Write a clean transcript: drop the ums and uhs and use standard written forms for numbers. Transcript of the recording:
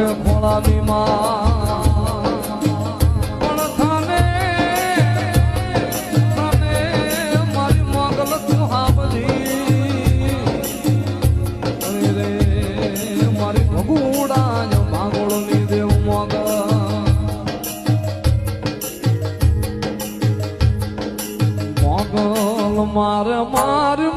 છે ખોળાની માં પણ થાને મારી મોગલ તું હાબજી રે મારી ભગુડા ભાગોળ ની દેવ મોગલ મોગલ મારે મારી